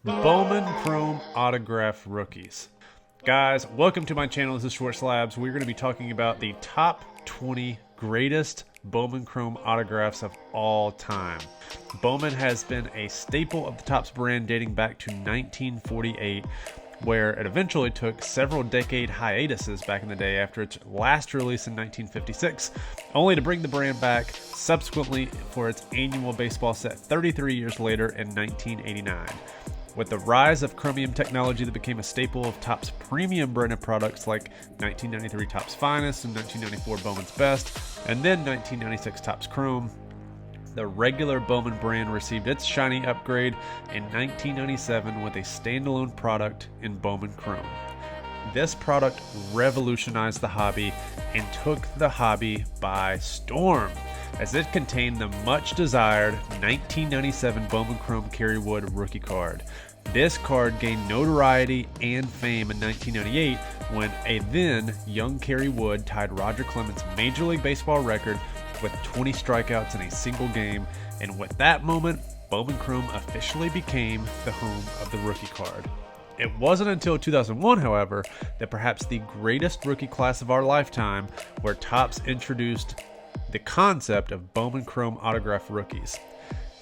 Bowman Chrome Autograph Rookies. Guys, welcome to my channel. This is SHORTSLABS. We're going to be talking about the top 20 greatest Bowman Chrome autographs of all time. Bowman has been a staple of the Topps brand dating back to 1948, where it eventually took several decade hiatuses back in the day after its last release in 1956, only to bring the brand back subsequently for its annual baseball set 33 years later in 1989. With the rise of chromium technology that became a staple of Topps premium branded products like 1993 Topps Finest and 1994 Bowman's Best, and then 1996 Topps Chrome, the regular Bowman brand received its shiny upgrade in 1997 with a standalone product in Bowman Chrome. This product revolutionized the hobby and took the hobby by storm, as it contained the much desired 1997 Bowman Chrome Kerry Wood rookie card. This card gained notoriety and fame in 1998 when a then young Kerry Wood tied Roger Clemens' Major League Baseball record with 20 strikeouts in a single game, and with that moment, Bowman Chrome officially became the home of the rookie card. It wasn't until 2001, however, that perhaps the greatest rookie class of our lifetime, where Topps introduced the concept of Bowman Chrome Autograph Rookies.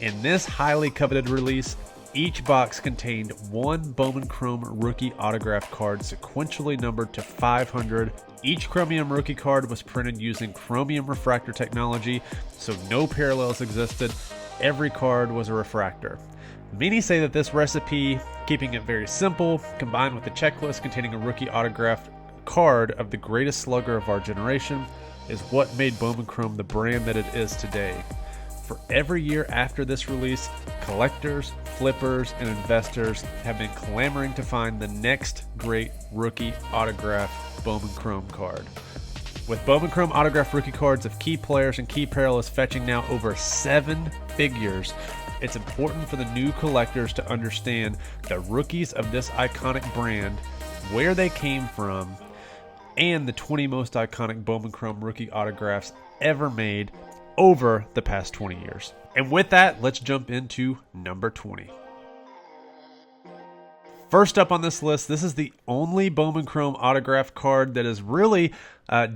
In this highly coveted release, each box contained one Bowman Chrome rookie autograph card sequentially numbered to 500. Each chromium rookie card was printed using chromium refractor technology, so no parallels existed. Every card was a refractor. Many say that this recipe, keeping it very simple, combined with a checklist containing a rookie autograph card of the greatest slugger of our generation, is what made Bowman Chrome the brand that it is today. For every year after this release, collectors, flippers, and investors have been clamoring to find the next great rookie autograph Bowman Chrome card. With Bowman Chrome autograph rookie cards of key players and key parallels fetching now over 7 figures, it's important for the new collectors to understand the rookies of this iconic brand, where they came from, and the 20 most iconic Bowman Chrome rookie autographs ever made over the past 20 years. And with that, let's jump into number 20. First up on this list, this is the only Bowman Chrome autograph card that is really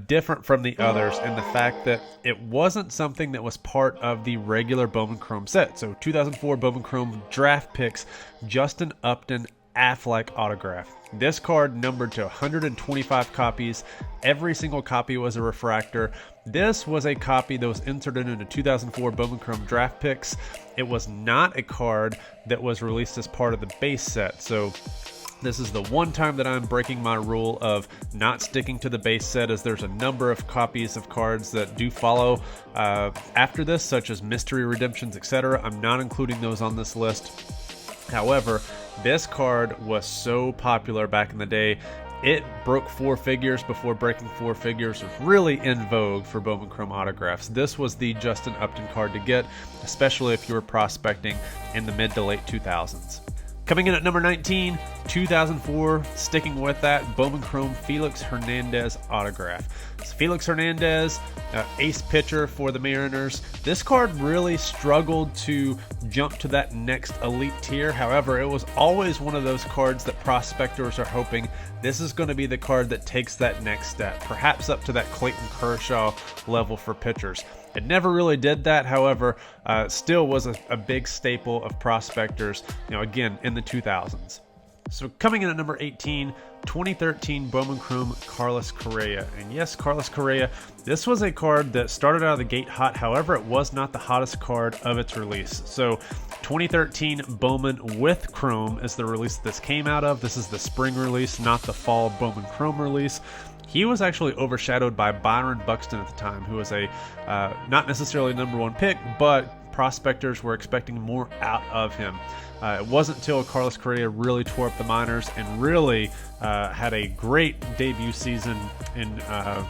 different from the others in the fact that it wasn't something that was part of the regular Bowman Chrome set. So 2004 Bowman Chrome draft picks, Justin Upton Affleck autograph. This card numbered to 125 copies. Every single copy was a refractor. This was a copy that was inserted into 2004 Bowman Chrome draft picks. It was not a card that was released as part of the base set. So this is the one time that I'm breaking my rule of not sticking to the base set, as there's a number of copies of cards that do follow after this, such as mystery redemptions, etc. I'm not including those on this list. However, this card was so popular back in the day, it broke 4 figures before breaking 4 figures was really in vogue for Bowman Chrome autographs. This was the Justin Upton card to get, especially if you were prospecting in the mid to late 2000s. Coming in at number 19, 2004, sticking with that, Bowman Chrome Felix Hernandez autograph. So Felix Hernandez, ace pitcher for the Mariners. This card really struggled to jump to that next elite tier. However, it was always one of those cards that prospectors are hoping this is going to be the card that takes that next step, perhaps up to that Clayton Kershaw level for pitchers. It never really did that, however, still was a big staple of prospectors, again, in the 2000s. So coming in at number 18, 2013 Bowman Chrome Carlos Correa. And yes, Carlos Correa, this was a card that started out of the gate hot. However, it was not the hottest card of its release. So 2013 Bowman with Chrome is the release this came out of. This is the spring release, not the fall Bowman Chrome release. He was actually overshadowed by Byron Buxton at the time, who was a not necessarily number 1 pick, but prospectors were expecting more out of him. It wasn't until Carlos Correa really tore up the minors and really had a great debut season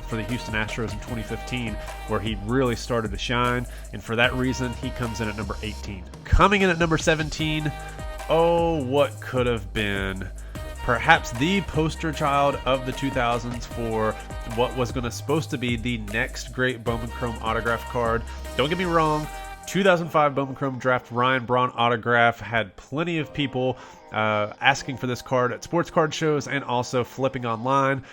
for the Houston Astros in 2015, where he really started to shine, and for that reason, he comes in at number 18. Coming in at number 17, oh, what could have been perhaps the poster child of the 2000s for what was supposed to be the next great Bowman Chrome autograph card. Don't get me wrong, 2005 Bowman Chrome Draft Ryan Braun autograph. Had plenty of people asking for this card at sports card shows and also flipping online.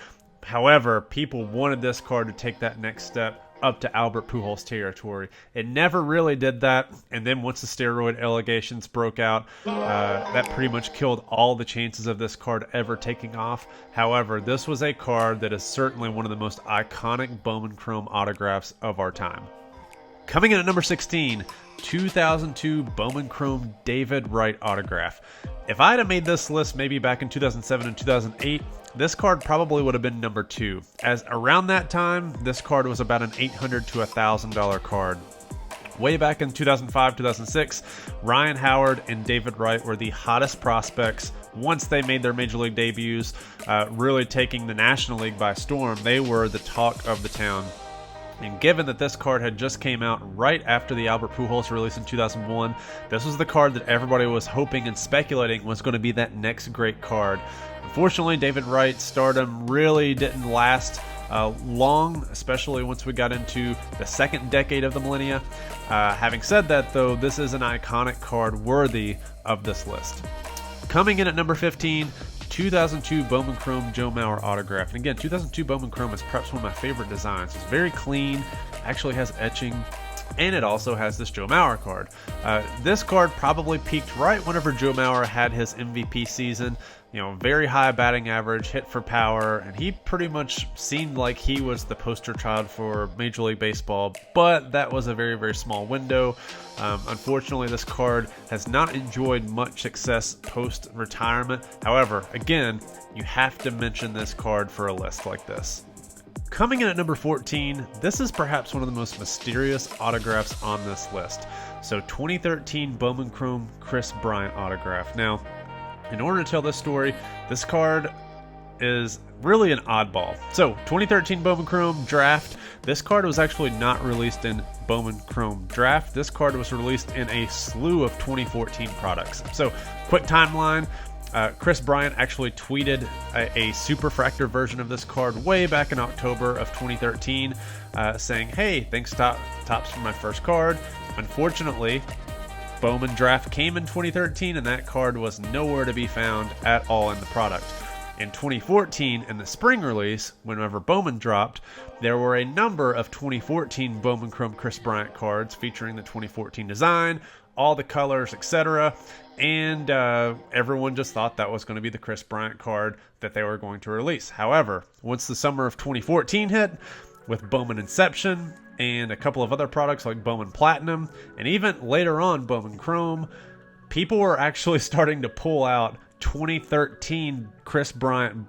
However, people wanted this card to take that next step up to Albert Pujols territory. It never really did that, and then once the steroid allegations broke out, that pretty much killed all the chances of this card ever taking off. However, this was a card that is certainly one of the most iconic Bowman Chrome autographs of our time. Coming in at number 16, 2002 Bowman Chrome David Wright autograph. If I had made this list maybe back in 2007 and 2008, this card probably would have been number 2, as around that time, this card was about an $800 to $1,000 card. Way back in 2005, 2006, Ryan Howard and David Wright were the hottest prospects once they made their Major League debuts, really taking the National League by storm. They were the talk of the town. And given that this card had just came out right after the Albert Pujols release in 2001, this was the card that everybody was hoping and speculating was going to be that next great card. Unfortunately, David Wright's stardom really didn't last long, especially once we got into the second decade of the millennia. Having said that, though, this is an iconic card worthy of this list. Coming in at number 15, 2002 Bowman Chrome Joe Mauer autograph. And again, 2002 Bowman Chrome is perhaps one of my favorite designs. It's very clean, actually has etching, and it also has this Joe Mauer card. This card probably peaked right whenever Joe Mauer had his MVP season. You know, very high batting average, hit for power, and he pretty much seemed like he was the poster child for Major League Baseball, but that was a very, very small window. Unfortunately, this card has not enjoyed much success post-retirement. However, again, you have to mention this card for a list like this. Coming in at number 14, this is perhaps one of the most mysterious autographs on this list. So 2013 Bowman Chrome Chris Bryant autograph. Now, in order to tell this story, this card is really an oddball. So, 2013 Bowman Chrome Draft. This card was actually not released in Bowman Chrome Draft. This card was released in a slew of 2014 products. So, quick timeline. Chris Bryant actually tweeted a superfractor version of this card way back in October of 2013, saying, "Hey, thanks Topps for my first card." Unfortunately, Bowman Draft came in 2013, and that card was nowhere to be found at all in the product. In 2014, in the spring release, whenever Bowman dropped, there were a number of 2014 Bowman Chrome Chris Bryant cards featuring the 2014 design, all the colors, etc. And everyone just thought that was going to be the Chris Bryant card that they were going to release. However, once the summer of 2014 hit, with Bowman INCEPTION and a couple of other products like Bowman Platinum, and even later on Bowman Chrome, people were actually starting to pull out 2013 Chris Bryant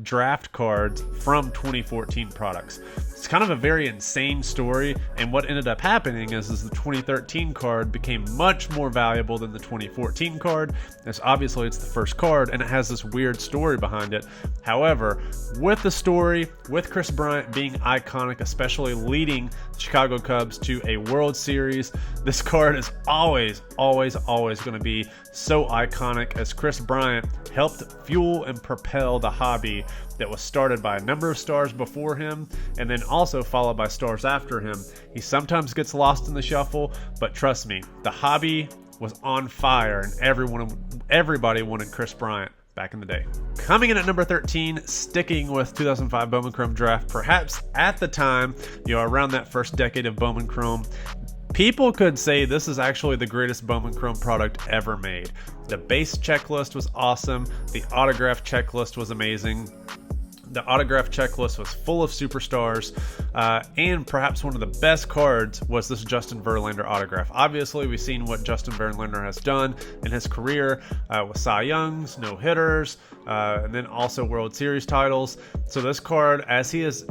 draft cards from 2014 products. It's kind of a very insane story, and what ended up happening is the 2013 card became much more valuable than the 2014 card, as obviously it's the first card and it has this weird story behind it. However, with the story, with Chris Bryant being iconic, especially leading Chicago Cubs to a World Series, this card is always going to be so iconic, as Chris Bryant helped fuel and propel the hobby that was started by a number of stars before him and then also followed by stars after him. He sometimes gets lost in the shuffle, but trust me, the hobby was on fire and everybody wanted Chris Bryant back in the day. Coming in at number 13, sticking with 2005 Bowman Chrome Draft, perhaps at the time, around that first decade of Bowman Chrome, people could say this is actually the greatest Bowman Chrome product ever made. The base checklist was awesome. The autograph checklist was amazing. The autograph checklist was full of superstars, and perhaps one of the best cards was this Justin Verlander autograph. Obviously, we've seen what Justin Verlander has done in his career with Cy Youngs, no-hitters, and then also World Series titles. So this card, as he has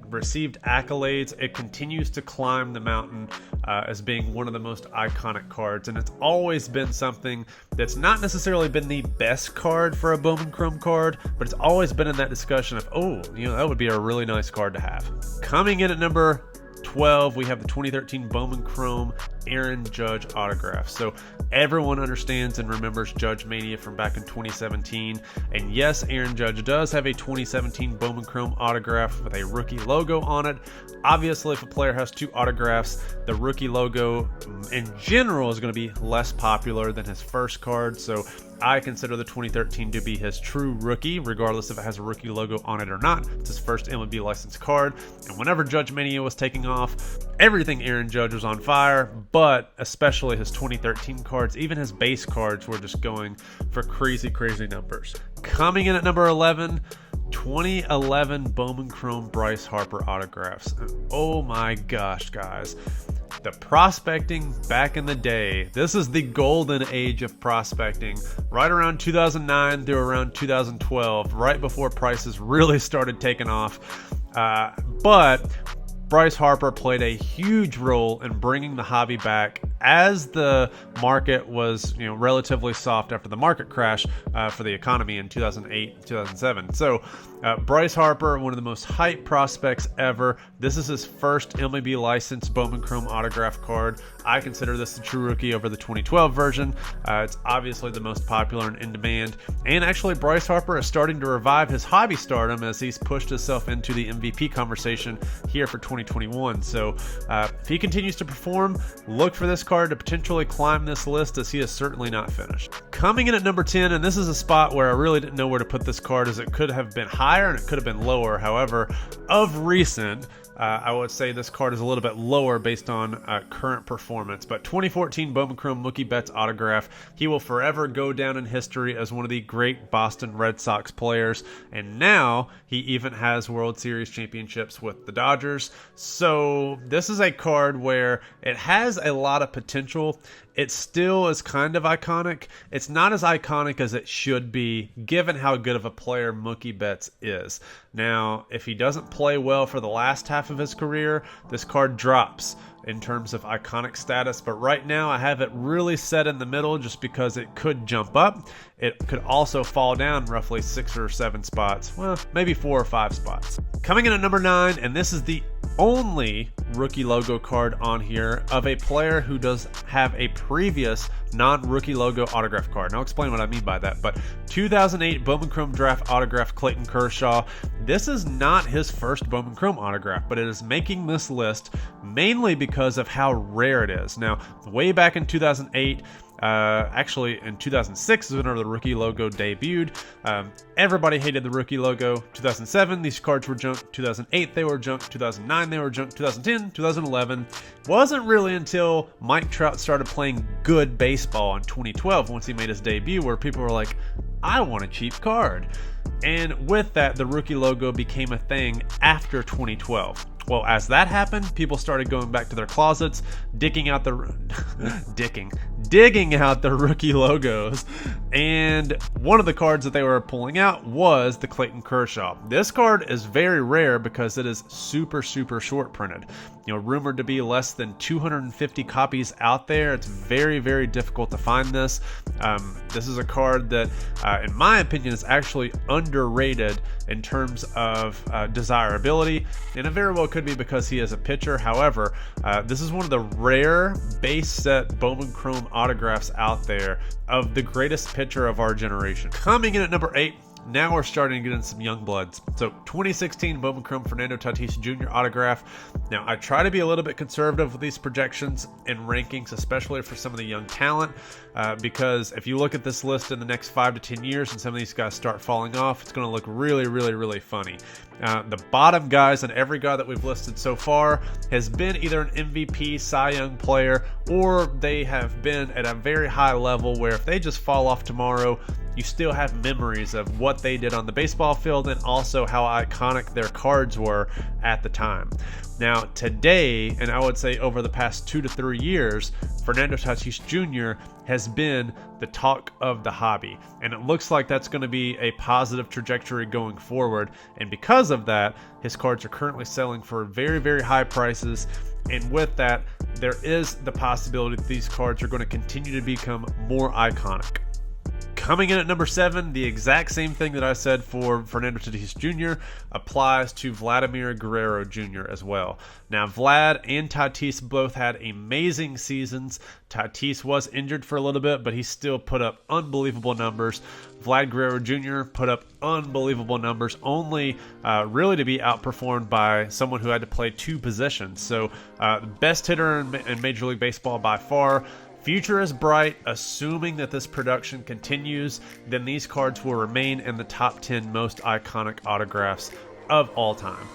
received accolades, it continues to climb the mountain as being one of the most iconic cards, and it's always been something that's not necessarily been the best card for a Bowman Chrome card, but it's always been in that discussion of, that would be a really nice card to have. Coming in at number 12, we have the 2013 Bowman Chrome Aaron Judge autograph. So everyone understands and remembers Judge Mania from back in 2017. And yes, Aaron Judge does have a 2017 Bowman Chrome autograph with a rookie logo on it. Obviously, if a player has two autographs, the rookie logo in general is going to be less popular than his first card. So I consider the 2013 to be his true rookie, regardless if it has a rookie logo on it or not. It's his first MLB licensed card. And whenever Judge Mania was taking off, everything Aaron Judge was on fire, but especially his 2013 cards, even his base cards were just going for crazy, crazy numbers. Coming in at number 11, 2011 Bowman Chrome Bryce Harper autographs. Oh my gosh, guys. The prospecting back in the day, this is the golden age of prospecting, right around 2009 through around 2012, right before prices really started taking off. But Bryce Harper played a huge role in bringing the hobby back as the market was, relatively soft after the market crash for the economy in 2008, 2007. So Bryce Harper, one of the most hyped prospects ever. This is his first MLB licensed Bowman Chrome autograph card. I consider this the true rookie over the 2012 version. It's obviously the most popular and in demand. And actually, Bryce Harper is starting to revive his hobby stardom as he's pushed himself into the MVP conversation here for 2021. So if he continues to perform, look for this card to potentially climb this list, as he is certainly not finished. Coming in at number 10, and this is a spot where I really didn't know where to put this card, as it could have been higher and it could have been lower. However, of recent, I would say this card is a little bit lower based on current performance. But 2014 Bowman Chrome Mookie Betts autograph. He will forever go down in history as one of the great Boston Red Sox players. And now he even has World Series championships with the Dodgers. So this is a card where it has a lot of potential. It still is kind of iconic. It's not as iconic as it should be, given how good of a player Mookie Betts is. Now, if he doesn't play well for the last half of his career, this card drops in terms of iconic status. But right now, I have it really set in the middle just because it could jump up. It could also fall down roughly 6 or 7 spots. Well, maybe 4 or 5 spots. Coming in at number 9, and this is the only rookie logo card on here of a player who does have a previous non-rookie logo autograph card. And I'll explain what I mean by that. But 2008 Bowman Chrome Draft autograph Clayton Kershaw. This is not his first Bowman Chrome autograph, but it is making this list mainly because of how rare it is. Now, way back in 2008, actually in 2006 is whenever the rookie logo debuted. Everybody hated the rookie logo. 2007, these cards were junk. 2008, they were junk. 2009, they were junk. 2010, 2011. Wasn't really until Mike Trout started playing good baseball in 2012, once he made his debut, where people were like, I want a cheap card. And with that, the rookie logo became a thing after 2012. Well, as that happened, people started going back to their closets, digging out the rookie logos. And one of the cards that they were pulling out was the Clayton Kershaw. This card is very rare because it is super, super short printed. Rumored to be less than 250 copies out there. It's very, very difficult to find this. This is a card that, in my opinion, is actually underrated in terms of desirability, and it very well could be because he is a pitcher. However, this is one of the rare base set Bowman Chrome autographs out there of the greatest pitcher of our generation. Coming in at number 8, now we're starting to get into some young bloods. So 2016 Bowman Chrome Fernando Tatis Jr. autograph. Now, I try to be a little bit conservative with these projections and rankings, especially for some of the young talent, because if you look at this list in the next 5 to 10 years and some of these guys start falling off, it's going to look really, really, really funny. The bottom guys and every guy that we've listed so far has been either an MVP, Cy Young player, or they have been at a very high level where if they just fall off tomorrow, you still have memories of what they did on the baseball field and also how iconic their cards were at the time. Now, today, and I would say over the past 2 to 3 years, Fernando Tatis Jr. has been the talk of the hobby. And it looks like that's going to be a positive trajectory going forward. And because of that, his cards are currently selling for very, very high prices. And with that, there is the possibility that these cards are going to continue to become more iconic. Coming in at number 7, the exact same thing that I said for Fernando Tatis Jr. applies to Vladimir Guerrero Jr. as well. Now, Vlad and Tatis both had amazing seasons. Tatis was injured for a little bit, but he still put up unbelievable numbers. Vlad Guerrero Jr. put up unbelievable numbers, only really to be outperformed by someone who had to play 2 positions. So, the best hitter in Major League Baseball by far. Future is bright. Assuming that this production continues, then these cards will remain in the top 10 most iconic autographs of all time.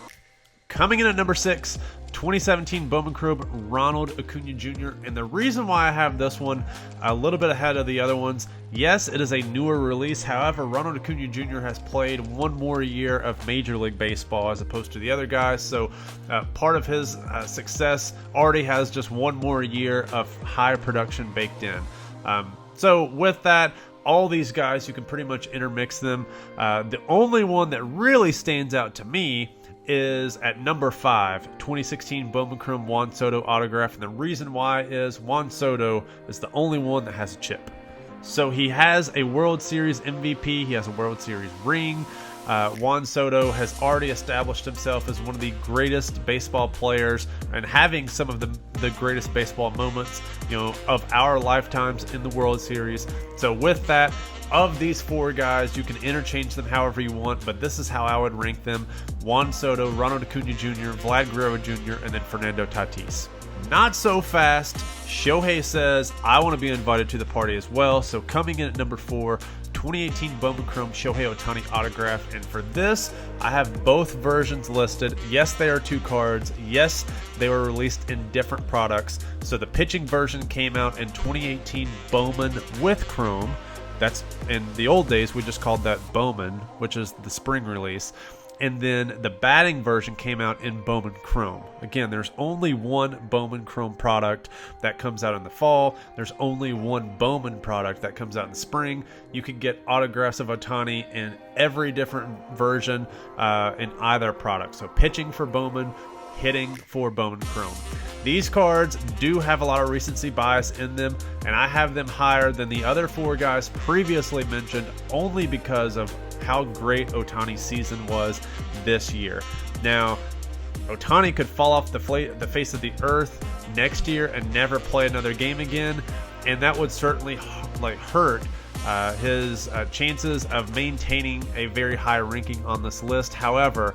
Coming in at number 6, 2017 Bowman Chrome Ronald Acuna Jr. And the reason why I have this one a little bit ahead of the other ones, yes, it is a newer release. However, Ronald Acuna Jr. has played one more year of Major League Baseball as opposed to the other guys. So part of his success already has just one more year of high production baked in. So with that, all these guys, you can pretty much intermix them. The only one that really stands out to me is at number 5, 2016 Bowman Chrome Juan Soto autograph. And the reason why is Juan Soto is the only one that has a chip. So he has a World Series MVP. He has a World Series ring. Juan Soto has already established himself as one of the greatest baseball players and having some of the greatest baseball moments, of our lifetimes in the World Series. So with that, of these 4 guys, you can interchange them however you want, but this is how I would rank them: Juan Soto, Ronald Acuna Jr., Vlad Guerrero Jr., and then Fernando Tatis. Not so fast. Shohei says, I want to be invited to the party as well. So coming in at number 4, 2018 Bowman Chrome Shohei Ohtani autograph. And for this, I have both versions listed. Yes, they are 2 cards. Yes, they were released in different products. So the pitching version came out in 2018 Bowman with Chrome. That's, in the old days, we just called that Bowman, which is the spring release. And then the batting version came out in Bowman Chrome. Again, there's only one Bowman Chrome product that comes out in the fall. There's only one Bowman product that comes out in the spring. You can get autographs of Ohtani in every different version in either product. So pitching for Bowman, hitting for Bowman Chrome. These cards do have a lot of recency bias in them, and I have them higher than the other 4 guys previously mentioned only because of how great Ohtani's season was this year. Now, Ohtani could fall off the face of the earth next year and never play another game again, and that would certainly hurt his chances of maintaining a very high ranking on this list. However,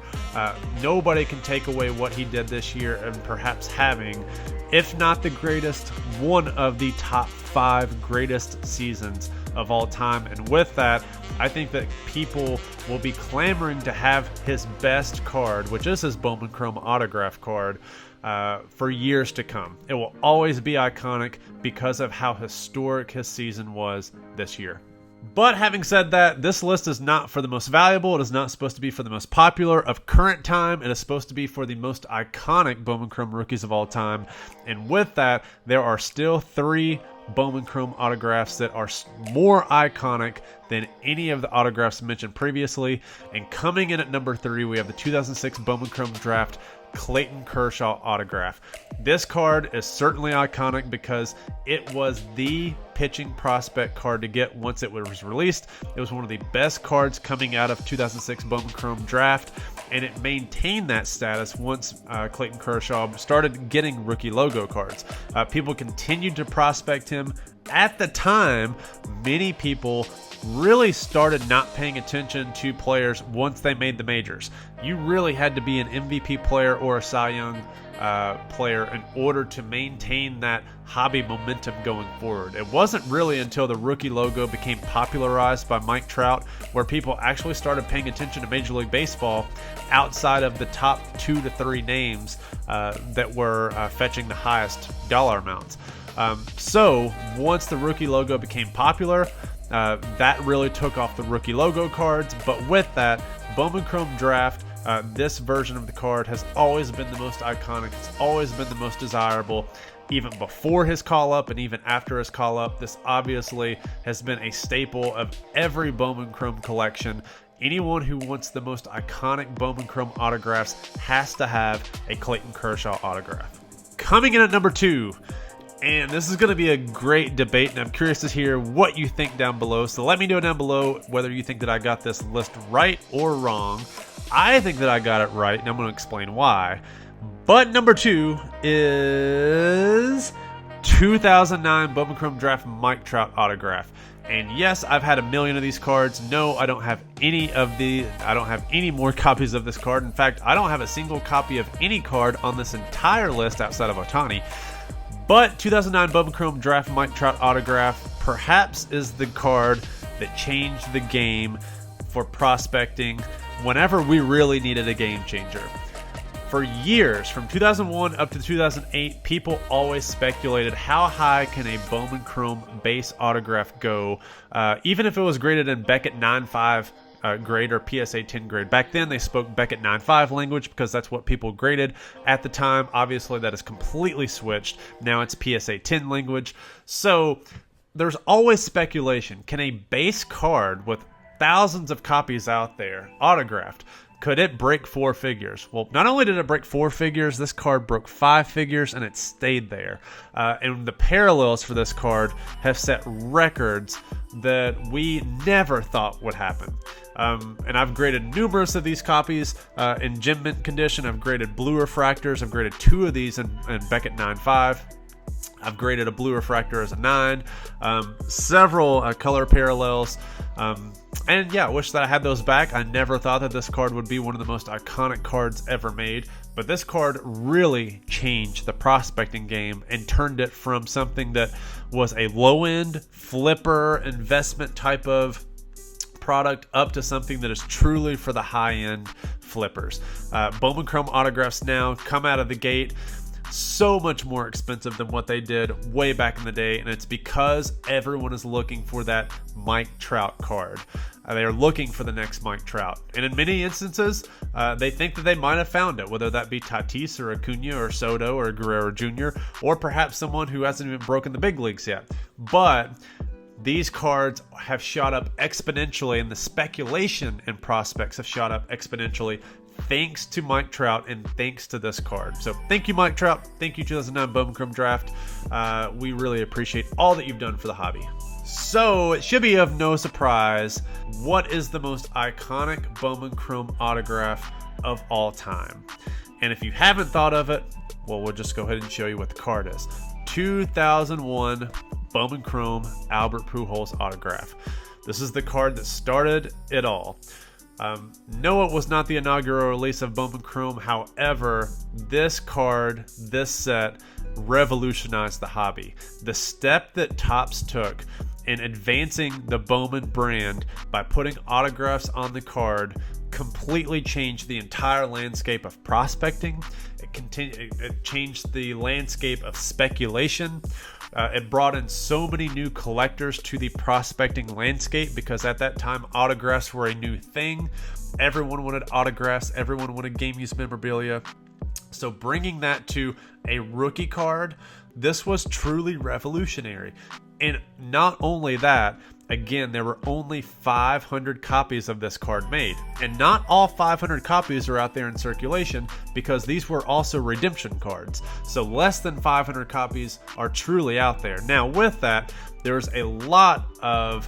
nobody can take away what he did this year and perhaps having, if not the greatest, one of the top 5 greatest seasons of all time. And with that, I think that people will be clamoring to have his best card, which is his Bowman Chrome autograph card, for years to come. It will always be iconic because of how historic his season was this year. But having said that, this list is not for the most valuable. It is not supposed to be for the most popular of current time. It is supposed to be for the most iconic Bowman Chrome rookies of all time. And with that, there are still 3 Bowman Chrome autographs that are more iconic than any of the autographs mentioned previously. And coming in at number 3, we have the 2006 Bowman Chrome Draft Clayton Kershaw autograph. This card is certainly iconic because it was the pitching prospect card to get once it was released. It was one of the best cards coming out of 2006 Bowman Chrome Draft, and it maintained that status once Clayton Kershaw started getting rookie logo cards. People continued to prospect him. At the time, many people really started not paying attention to players once they made the majors. You really had to be an MVP player or a Cy Young player in order to maintain that hobby momentum going forward. It wasn't really until the rookie logo became popularized by Mike Trout where people actually started paying attention to Major League Baseball outside of the top 2 to 3 names that were fetching the highest dollar amounts. So once the rookie logo became popular, that really took off the rookie logo cards. But with that, Bowman Chrome Draft, this version of the card has always been the most iconic. It's always been the most desirable. Even before his call-up and even after his call-up, this obviously has been a staple of every Bowman Chrome collection. Anyone who wants the most iconic Bowman Chrome autographs has to have a Clayton Kershaw autograph. Coming in at number 2, And this is going to be a great debate, and I'm curious to hear what you think down below. So let me know down below whether you think that I got this list right or wrong. I think that I got it right, and I'm going to explain why. But number 2 is 2009 Bowman Chrome Draft Mike Trout autograph. And yes, I've had a million of these cards. No, I don't have any of I don't have any more copies of this card. In fact, I don't have a single copy of any card on this entire list outside of Ohtani. But 2009 Bowman Chrome Draft Mike Trout autograph perhaps is the card that changed the game for prospecting whenever we really needed a game changer. For years, from 2001 up to 2008, people always speculated how high can a Bowman Chrome base autograph go, even if it was graded in Beckett 9.5 grade or PSA 10 grade. Back then, they spoke Beckett 9.5 language because that's what people graded at the time. Obviously, that has completely switched. Now it's PSA 10 language. So there's always speculation. Can a base card with thousands of copies out there, autographed, could it break 4 figures? Well, not only did it break 4 figures, this card broke 5 figures and it stayed there. And the parallels for this card have set records that we never thought would happen. And I've graded numerous of these copies in gem mint condition. I've graded blue refractors. I've graded 2 of these in Beckett 9.5. I've graded a blue refractor as a 9, several color parallels. And yeah, I wish that I had those back. I never thought that this card would be one of the most iconic cards ever made, but this card really changed the prospecting game and turned it from something that was a low-end flipper investment type of product up to something that is truly for the high-end flippers. Bowman Chrome autographs now come out of the gate so much more expensive than what they did way back in the day, and it's because everyone is looking for that Mike Trout card. They are looking for the next Mike Trout, and in many instances they think that they might have found it, whether that be Tatis or Acuna or Soto or Guerrero Jr. or perhaps someone who hasn't even broken the big leagues yet. But these cards have shot up exponentially, and the speculation and prospects have shot up exponentially thanks to Mike Trout and thanks to this card. So thank you, Mike Trout. Thank you, 2009 Bowman Chrome Draft. We really appreciate all that you've done for the hobby. So it should be of no surprise, what is the most iconic Bowman Chrome autograph of all time? And if you haven't thought of it, well, we'll just go ahead and show you what the card is. 2001 Bowman Chrome Albert Pujols autograph. This is the card that started it all. No, it was not the inaugural release of Bowman Chrome. However, this card, this set, revolutionized the hobby. The step that Topps took in advancing the Bowman brand by putting autographs on the card completely changed the entire landscape of prospecting. It changed the landscape of speculation. It brought in so many new collectors to the prospecting landscape because at that time autographs were a new thing. Everyone wanted autographs. Everyone wanted game use memorabilia. So bringing that to a rookie card, this was truly revolutionary. And not only that, again, there were only 500 copies of this card made. And not all 500 copies are out there in circulation because these were also redemption cards. So less than 500 copies are truly out there. Now with that, there's a lot of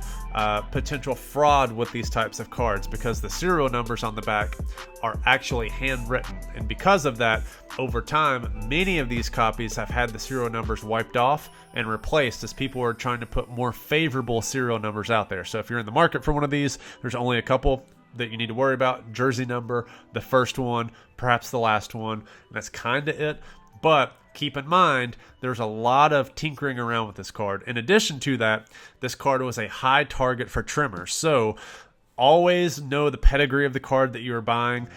potential fraud with these types of cards because the serial numbers on the back are actually handwritten. And because of that, over time, many of these copies have had the serial numbers wiped off and replaced as people are trying to put more favorable serial numbers out there. So if you're in the market for one of these, there's only a couple that you need to worry about. Jersey number, the first one, perhaps the last one, and that's kind of it. But keep in mind, there's a lot of tinkering around with this card. In addition to that, this card was a high target for trimmers. So always know the pedigree of the card that you are buying.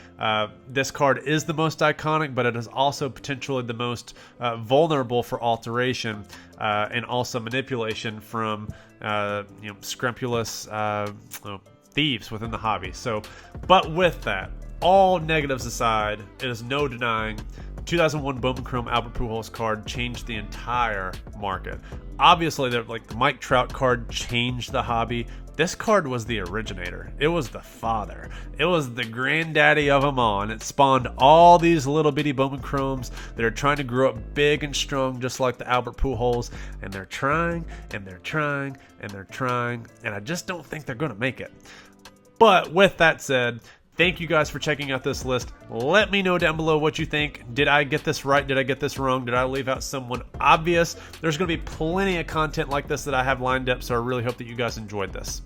This card is the most iconic, but it is also potentially the most vulnerable for alteration and also manipulation from scrupulous thieves within the hobby. So, but with that, all negatives aside, it is no denying 2001 Bowman Chrome Albert Pujols card changed the entire market. Obviously, the Mike Trout card changed the hobby. This card was the originator. It was the father. It was the granddaddy of them all, and it spawned all these little bitty Bowman Chromes that are trying to grow up big and strong just like the Albert Pujols, and they're trying, and they're trying, and they're trying, and I just don't think they're going to make it. But with that said, thank you guys for checking out this list. Let me know down below what you think. Did I get this right? Did I get this wrong? Did I leave out someone obvious? There's going to be plenty of content like this that I have lined up, so I really hope that you guys enjoyed this.